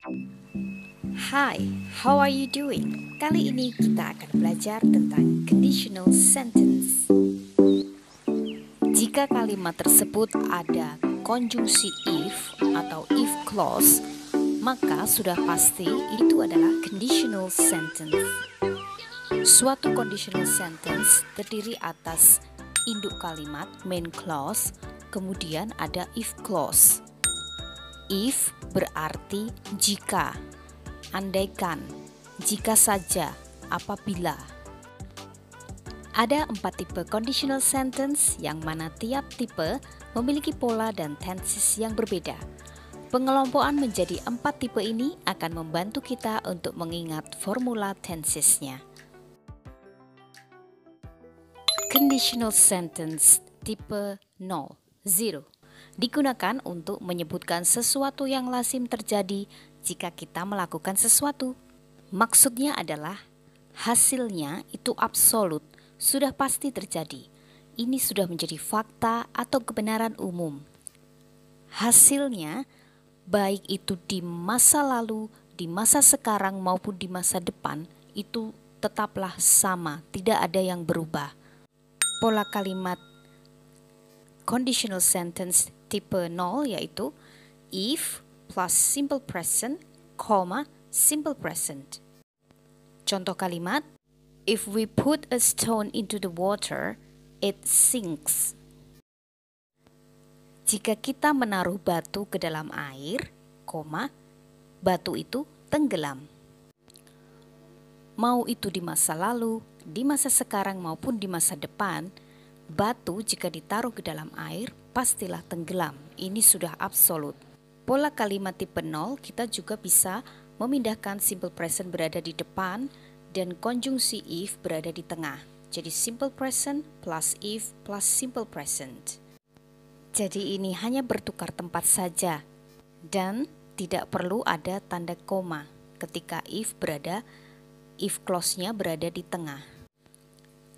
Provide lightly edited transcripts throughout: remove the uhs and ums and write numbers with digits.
Hi, how are you doing? Kali ini kita akan belajar tentang conditional sentence. Jika kalimat tersebut ada konjungsi if atau if clause, maka sudah pasti itu adalah conditional sentence. Suatu conditional sentence terdiri atas induk kalimat main clause, kemudian ada if clause. If berarti jika, andaikan, jika saja, apabila. Ada 4 tipe conditional sentence yang mana tiap tipe memiliki pola dan tenses yang berbeda. Pengelompokan menjadi 4 tipe ini akan membantu kita untuk mengingat formula tensesnya. Conditional sentence tipe 0, 0 digunakan untuk menyebutkan sesuatu yang lazim terjadi jika kita melakukan sesuatu. Maksudnya adalah hasilnya itu absolut, sudah pasti terjadi. Ini sudah menjadi fakta atau kebenaran umum. Hasilnya, baik itu di masa lalu, di masa sekarang maupun di masa depan, itu tetaplah sama, tidak ada yang berubah. Pola kalimat conditional sentence tipe 0 yaitu if plus simple present, simple present. Contoh kalimat, if we put a stone into the water, it sinks. Jika kita menaruh batu ke dalam air, batu itu tenggelam. Mau itu di masa lalu, di masa sekarang maupun di masa depan, batu jika ditaruh ke dalam air pastilah tenggelam. Ini sudah absolut. Pola kalimat tipe 0 kita juga bisa memindahkan simple present berada di depan dan konjungsi if berada di tengah. Jadi simple present plus if plus simple present. Jadi ini hanya bertukar tempat saja dan tidak perlu ada tanda koma ketika if clause-nya berada di tengah.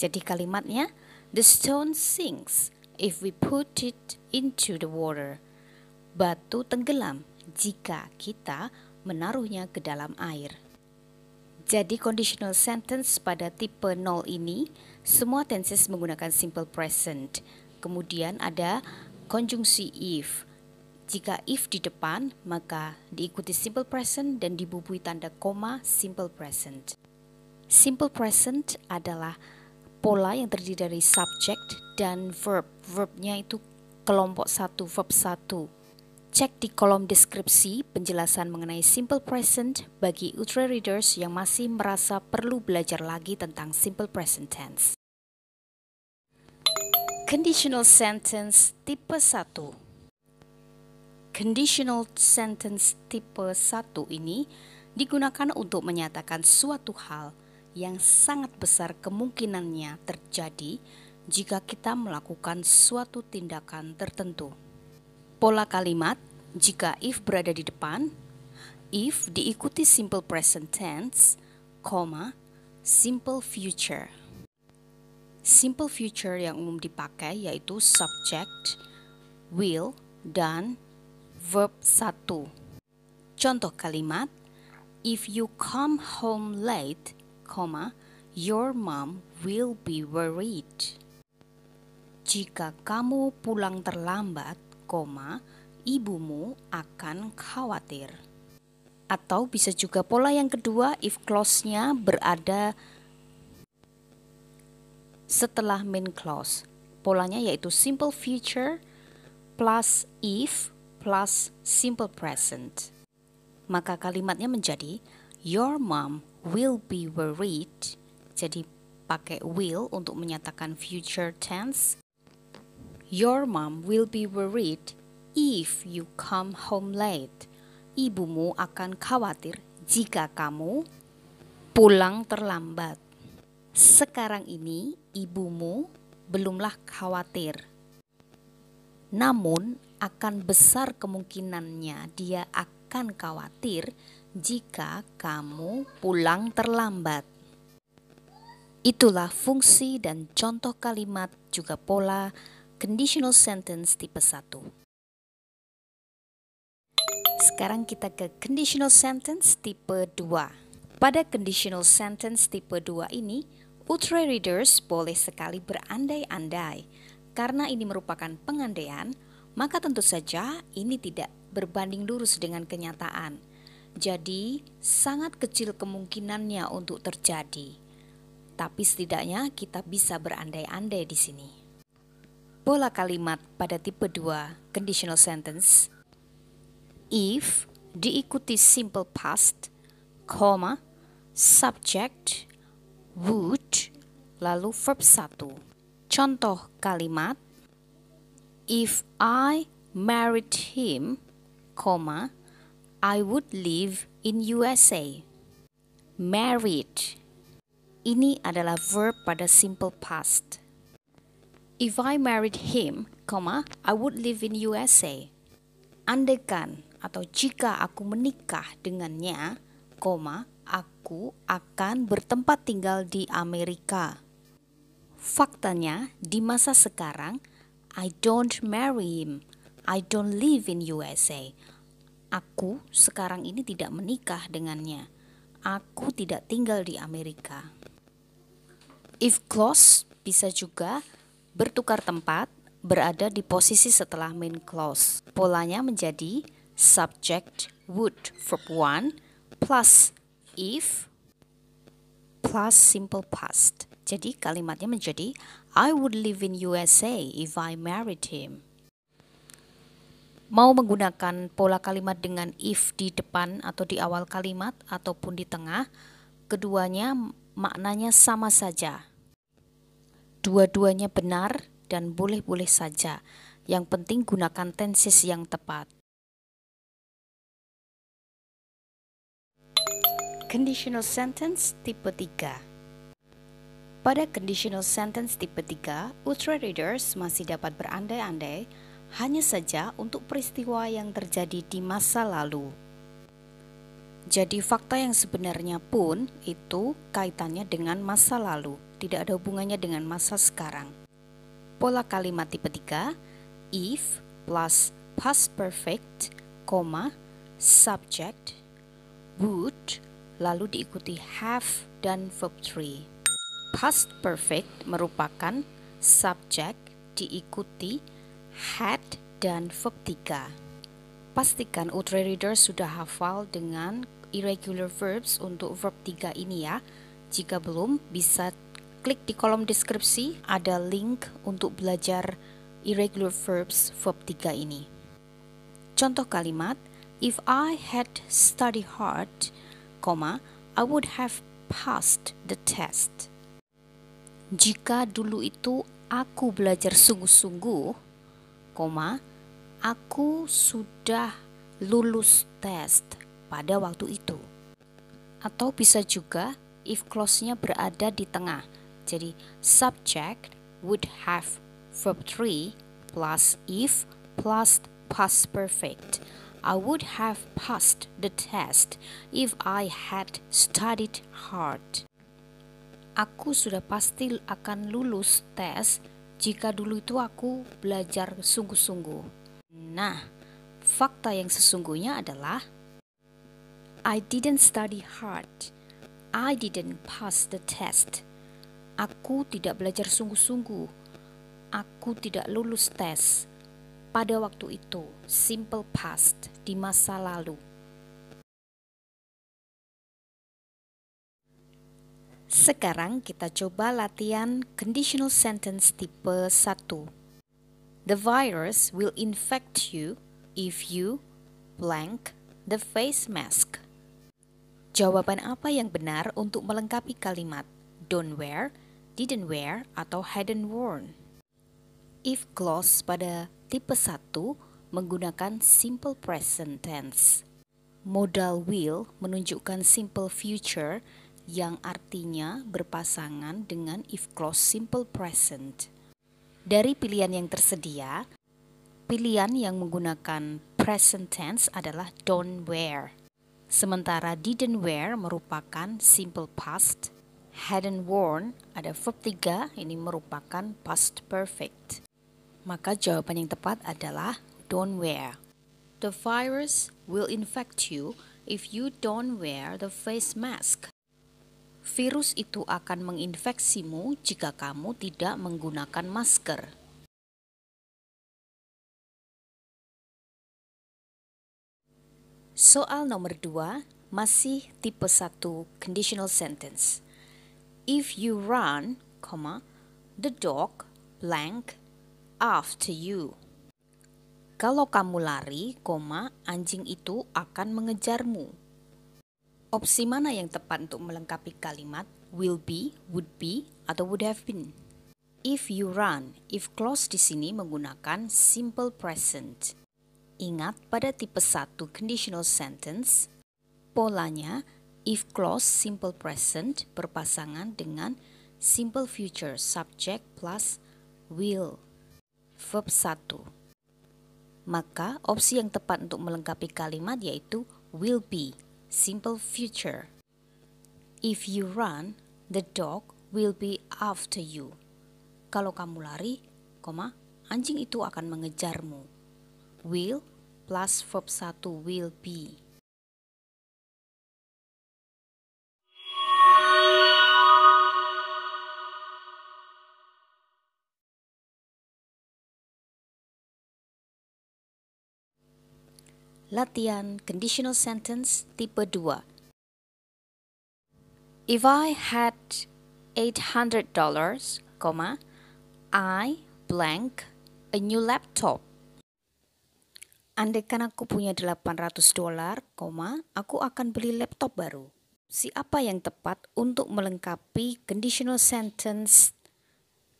Jadi kalimatnya, the stone sinks if we put it into the water. Batu tenggelam jika kita menaruhnya ke dalam air. Jadi conditional sentence pada tipe 0 ini, semua tenses menggunakan simple present. Kemudian ada konjungsi if. Jika if di depan, maka diikuti simple present dan dibubui tanda koma simple present. Simple present adalah pola yang terdiri dari subject dan verb. Verbnya itu kelompok 1, verb 1. Cek di kolom deskripsi penjelasan mengenai simple present bagi ultra readers yang masih merasa perlu belajar lagi tentang simple present tense. Conditional sentence tipe 1. Conditional sentence tipe 1 ini digunakan untuk menyatakan suatu hal yang sangat besar kemungkinannya terjadi jika kita melakukan suatu tindakan tertentu. Pola kalimat, jika if berada di depan, if diikuti simple present tense, simple future. Simple future yang umum dipakai yaitu subject, will, dan verb 1. Contoh kalimat, if you come home late, your mom will be worried. Jika kamu pulang terlambat, ibumu akan khawatir. Atau bisa juga pola yang kedua, if clause-nya berada setelah main clause. Polanya yaitu simple future plus if plus simple present. Maka kalimatnya menjadi your mom will be worried. Jadi pakai will untuk menyatakan future tense. Your mom will be worried if you come home late. Ibumu akan khawatir jika kamu pulang terlambat. Sekarang ini ibumu belumlah khawatir. Namun akan besar kemungkinannya dia akan khawatir jika kamu pulang terlambat. Itulah fungsi dan contoh kalimat juga pola conditional sentence tipe 1. Sekarang kita ke conditional sentence tipe 2. Pada conditional sentence tipe 2 ini, ultra readers boleh sekali berandai-andai. Karena ini merupakan pengandaian, maka tentu saja ini tidak berbanding lurus dengan kenyataan. Jadi, sangat kecil kemungkinannya untuk terjadi. Tapi setidaknya kita bisa berandai-andai di sini. Pola kalimat pada tipe 2 conditional sentence. If diikuti simple past, comma, subject, would, lalu verb 1. Contoh kalimat, if I married him, comma, I would live in USA. Married. Ini adalah verb pada simple past. If I married him, comma, I would live in USA. Andaikan atau jika aku menikah dengannya, koma, aku akan bertempat tinggal di Amerika. Faktanya, di masa sekarang, I don't marry him. I don't live in USA. Aku sekarang ini tidak menikah dengannya. Aku tidak tinggal di Amerika. If clause bisa juga bertukar tempat, berada di posisi setelah main clause. Polanya menjadi subject would verb 1 plus if plus simple past. Jadi kalimatnya menjadi I would live in USA if I married him. Mau menggunakan pola kalimat dengan if di depan atau di awal kalimat ataupun di tengah, keduanya maknanya sama saja. Dua-duanya benar dan boleh-boleh saja. Yang penting gunakan tenses yang tepat. Conditional sentence tipe 3. Pada conditional sentence tipe 3, ultra readers masih dapat berandai-andai hanya saja untuk peristiwa yang terjadi di masa lalu. Jadi fakta yang sebenarnya pun itu kaitannya dengan masa lalu, tidak ada hubungannya dengan masa sekarang. Pola kalimat tipe 3, if plus past perfect, comma, subject, would, lalu diikuti have dan verb 3. Past perfect merupakan subject diikuti had dan verb 3. Pastikan ultra reader sudah hafal dengan irregular verbs untuk verb 3 ini ya. Jika belum, bisa klik di kolom deskripsi, ada link untuk belajar irregular verbs verb 3 ini. Contoh kalimat, if I had studied hard, comma, I would have passed the test. Jika dulu itu aku belajar sungguh-sungguh, koma, aku sudah lulus tes pada waktu itu. Atau bisa juga if clause-nya berada di tengah. Jadi subject would have verb 3 plus if plus past perfect. I would have passed the test if I had studied hard. Aku sudah pasti akan lulus tes jika dulu itu aku belajar sungguh-sungguh. Nah, fakta yang sesungguhnya adalah I didn't study hard. I didn't pass the test. Aku tidak belajar sungguh-sungguh. Aku tidak lulus tes. Pada waktu itu, simple past, di masa lalu. Sekarang kita coba latihan conditional sentence tipe 1. The virus will infect you if you blank the face mask. Jawaban apa yang benar untuk melengkapi kalimat don't wear, didn't wear, atau hadn't worn? If clause pada tipe 1 menggunakan simple present tense. Modal will menunjukkan simple future yang artinya berpasangan dengan if clause simple present. Dari pilihan yang tersedia, pilihan yang menggunakan present tense adalah don't wear. Sementara didn't wear merupakan simple past, hadn't worn ada verb 3, ini merupakan past perfect. Maka jawaban yang tepat adalah don't wear. The virus will infect you if you don't wear the face mask. Virus itu akan menginfeksimu jika kamu tidak menggunakan masker. Soal nomor 2, masih tipe 1 conditional sentence. If you run, the dog blank after you. Kalau kamu lari, anjing itu akan mengejarmu. Opsi mana yang tepat untuk melengkapi kalimat will be, would be, atau would have been? If you run, if clause di sini menggunakan simple present. Ingat pada tipe 1 conditional sentence, polanya if clause simple present berpasangan dengan simple future subject plus will, verb 1. Maka opsi yang tepat untuk melengkapi kalimat yaitu will be, simple future. If you run, the dog will be after you. Kalau kamu lari, anjing itu akan mengejarmu. Will plus verb 1 will be. Latihan conditional sentence tipe 2. If I had $800, I blank a new laptop. Andaikan aku punya $800, aku akan beli laptop baru. Siapa yang tepat untuk melengkapi conditional sentence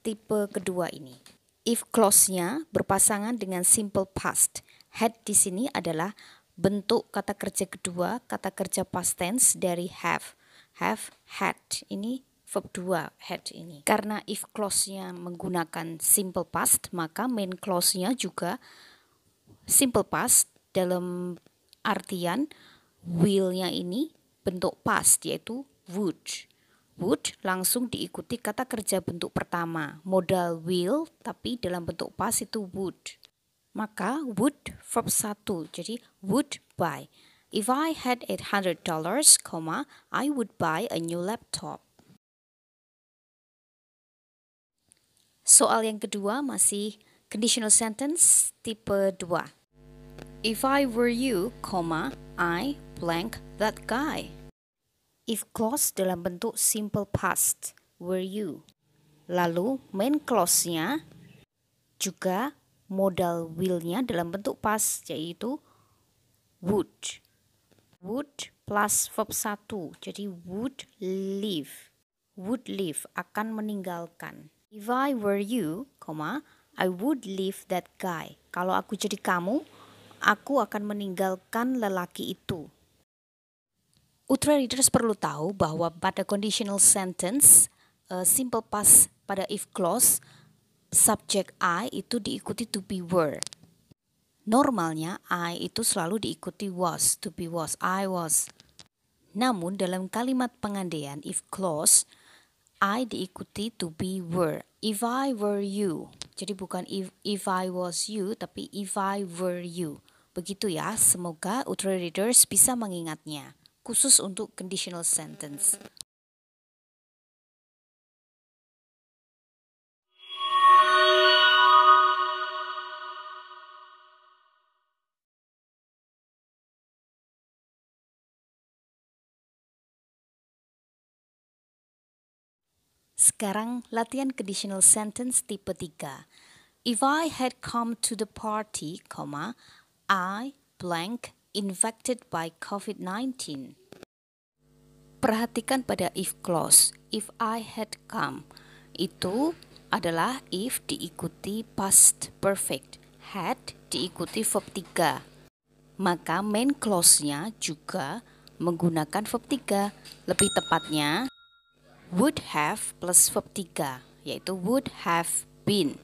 tipe kedua ini? If clause-nya berpasangan dengan simple past. Had di sini adalah bentuk kata kerja kedua, kata kerja past tense dari have. Have, had. Ini verb 2, had ini. Karena if clause-nya menggunakan simple past, maka main clause-nya juga simple past dalam artian will-nya ini bentuk past yaitu would. Would langsung diikuti kata kerja bentuk pertama, modal will tapi dalam bentuk past itu would. Maka would verb 1, jadi would buy. If I had $800, I would buy a new laptop. Soal yang kedua masih conditional sentence tipe 2. If I were you, I blank that guy. If clause dalam bentuk simple past, were you. Lalu main clause-nya juga modal will-nya dalam bentuk past, yaitu would. Would plus verb 1, jadi would leave. Would leave, akan meninggalkan. If I were you, I would leave that guy. Kalau aku jadi kamu, aku akan meninggalkan lelaki itu. Ultra readers perlu tahu bahwa pada conditional sentence, simple past pada if clause, subject I itu diikuti to be were. Normalnya I itu selalu diikuti was, to be was, I was. Namun dalam kalimat pengandaian if clause, I diikuti to be were. If I were you. Jadi bukan if I was you, tapi if I were you. Begitu ya, semoga ultra readers bisa mengingatnya, khusus untuk conditional sentence. Sekarang latihan conditional sentence tipe 3. If I had come to the party, I blank infected by COVID-19. Perhatikan pada if clause. If I had come, itu adalah if diikuti past perfect. Had diikuti verb 3. Maka main clause-nya juga menggunakan verb 3. Lebih tepatnya would have plus verb 3, yaitu would have been.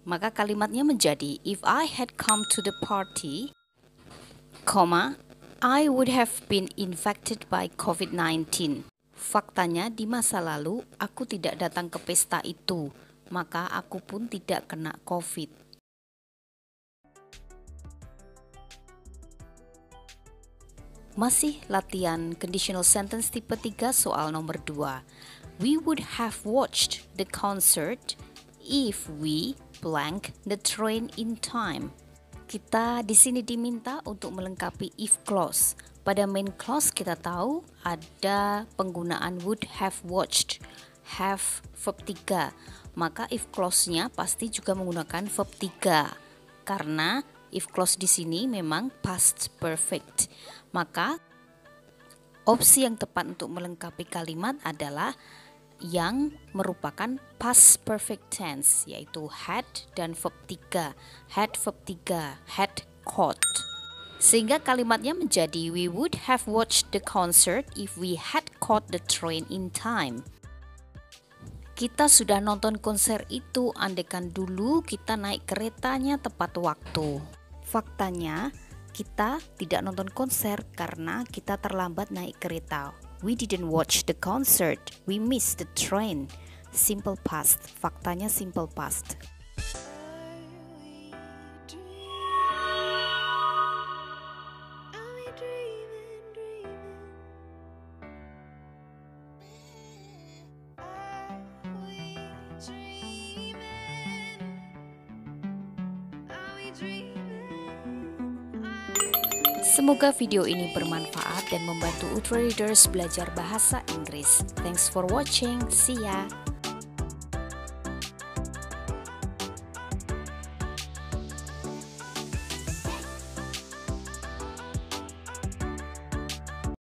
Maka kalimatnya menjadi if I had come to the party, I would have been infected by COVID-19. Faktanya di masa lalu aku tidak datang ke pesta itu, maka aku pun tidak kena COVID. Masih latihan conditional sentence tipe 3 soal nomor 2. We would have watched the concert if we blank the train in time. Kita di sini diminta untuk melengkapi if clause. Pada main clause kita tahu ada penggunaan would have watched, have verb 3. Maka if clause-nya pasti juga menggunakan verb 3. Karena if clause di sini memang past perfect. Maka opsi yang tepat untuk melengkapi kalimat adalah yang merupakan past perfect tense, yaitu had dan verb 3. Had verb 3, had caught. Sehingga kalimatnya menjadi we would have watched the concert if we had caught the train in time. Kita sudah nonton konser itu andaikan dulu kita naik keretanya tepat waktu. Faktanya, kita tidak nonton konser karena kita terlambat naik kereta. We didn't watch the concert, we missed the train. Simple past, faktanya simple past. Semoga video ini bermanfaat dan membantu Ultra Readers belajar bahasa Inggris. Thanks for watching. See ya.